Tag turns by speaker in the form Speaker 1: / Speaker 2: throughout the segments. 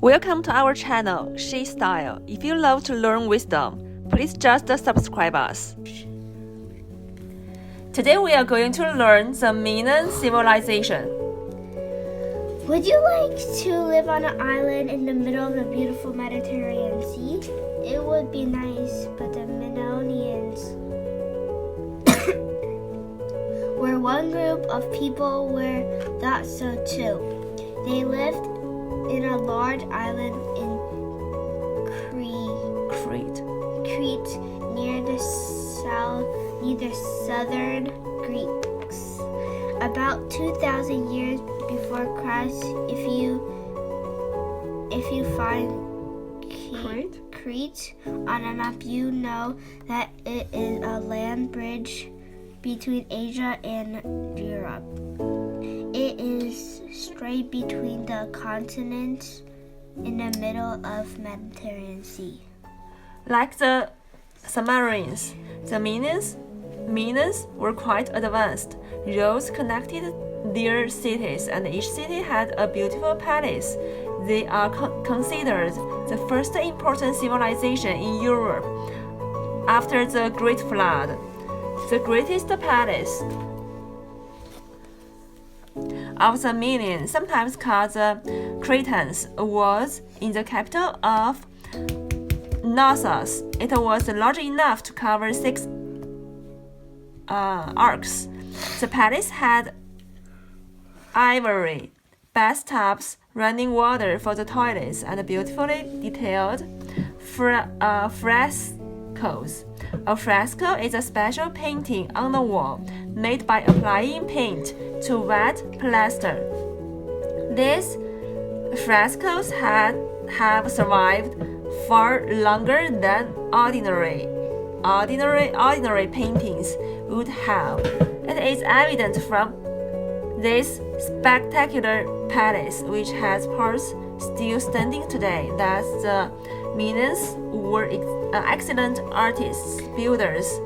Speaker 1: Welcome to our channel, SHÉSTYLÉ. If you love to learn wisdom, please just subscribe us. Today we are going to learn the Minoan civilization.
Speaker 2: Would you like to live on an island in the middle of the beautiful Mediterranean Sea? It would be nice, but the Minoans were one group of people were thought so too. They lived in a large island in Crete, near the southern Greeks. About 2,000 years before Christ, if you find Crete on a map, you know that it is a land bridge between Asia and Europe. It is straight between the continents in the middle of the Mediterranean Sea.
Speaker 1: Like the submarines, the Minoans were quite advanced. Roads connected their cities, and each city had a beautiful palace. They are considered the first important civilization in Europe after the Great Flood. The greatest palace of the Minoan, sometimes called the Cretans, was in the capital of Knossos. It was large enough to cover 6 arcs. The palace had ivory bathtubs, running water for the toilets, and beautifully detailed frescoes. A fresco is a special painting on the wall made by applying paint to wet plaster. These frescoes have survived far longer than ordinary paintings would have. It is evident from this spectacular palace, which has parts still standing today, that the Minoans were excellent artists, builders,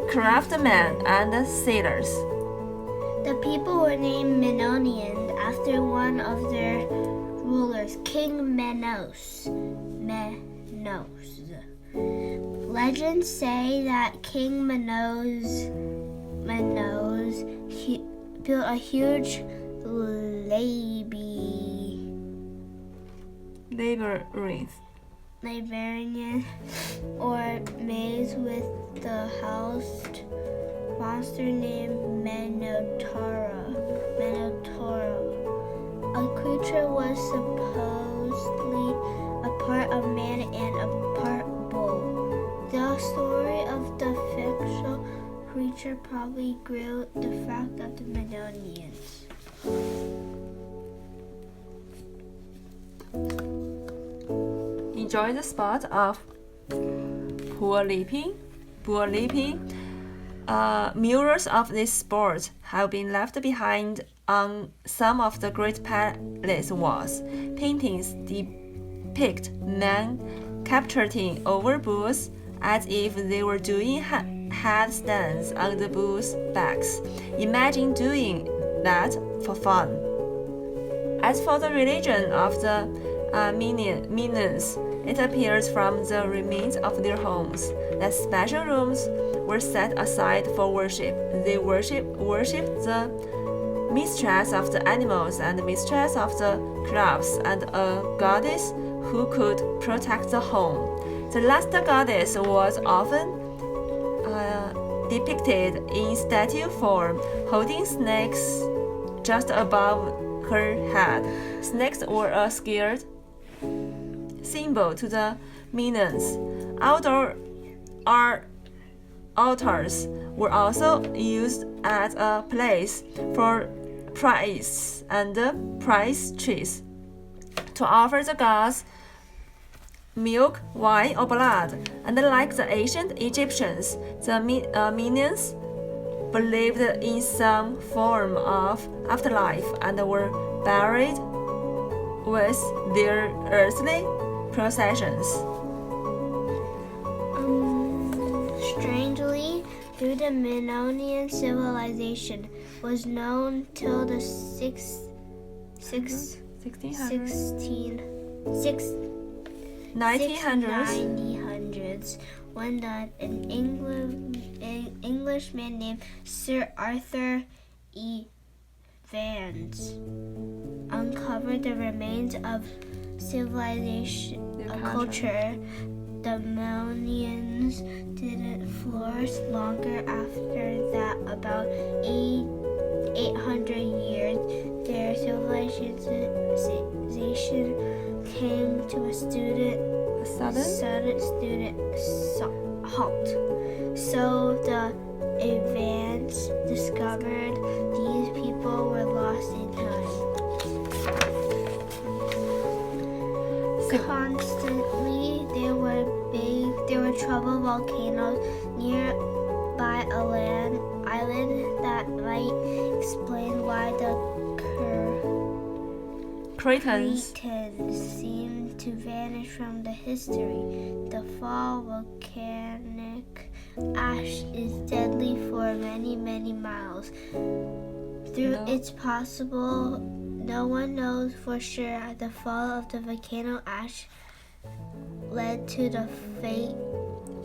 Speaker 1: craftsmen, and sailors.
Speaker 2: The people were named Minoan after one of their rulers, King Minos. Legends say that King Minos built a huge labyrinth or maze with the housed monster named Minotaur. A creature was supposedly a part of man and a part bull. The story of the fictional creature probably grew the fact of the Minoans.
Speaker 1: Enjoy the sport of pool leaping. Murals of this sport have been left behind on some of the great palace walls. Paintings depict men capturing over bulls as if they were doing headstands on the bulls' backs. Imagine doing that for fun. As for the religion of the Minoans, it appears from the remains of their homes that special rooms were set aside for worship. They worshipped the mistress of the animals and the mistress of the crops, and a goddess who could protect the home. The last goddess was often depicted in statue form, holding snakes just above her head. Snakes were a scared symbol to the Minoans. Outdoor altars were also used as a place for priests and priestesses to offer the gods milk, wine, or blood. And like the ancient Egyptians, the Minoans believed in some form of afterlife and were buried with their earthly possessions.
Speaker 2: Strangely, through the Minoan civilization was known till the 6th 1900s, when an Englishman named Sir Arthur Evans uncovered the remains of civilization, a culture. The Minoans didn't flourish longer after that. About 800 years, their civilization came to a sudden halt. So the Evans discovered these people were lost in time. Constantly, there were troubled volcanoes nearby a island that might explain why the Cretans seemed to vanish from the history. The fall volcanic ash is deadly for many, many miles. It's possible. No one knows for sure. The fall of the volcano ash led to the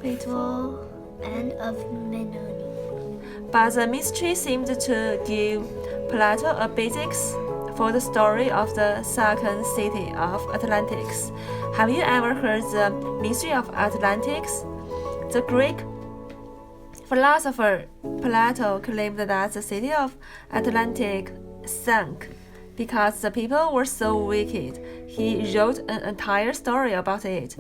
Speaker 2: fateful end of Minoan.
Speaker 1: But the mystery seemed to give Plato a basis for the story of the second city of Atlantis. Have you ever heard the mystery of Atlantis? The Greek philosopher Plato claimed that the city of Atlantis sank because the people were so wicked. He wrote an entire story about it.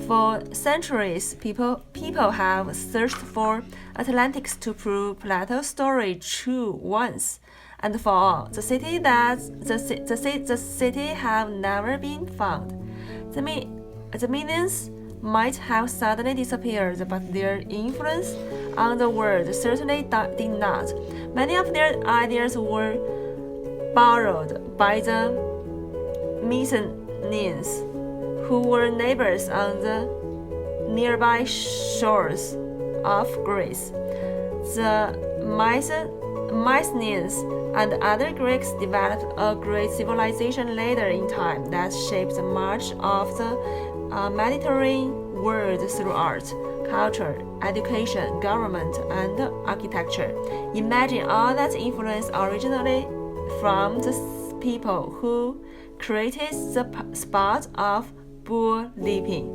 Speaker 1: For centuries, people have searched for Atlantis to prove Plato's story true once and for all. The city have never been found. The Minoans might have suddenly disappeared, but their influence on the world certainly did not. Many of their ideas were borrowed by the Minoans, who were neighbors on the nearby shores of Greece. The Mycenaeans and other Greeks developed a great civilization later in time that shaped much of the Mediterranean world through art, culture, education, government, and architecture. Imagine all that influence originally from the people who created the sport of bull leaping.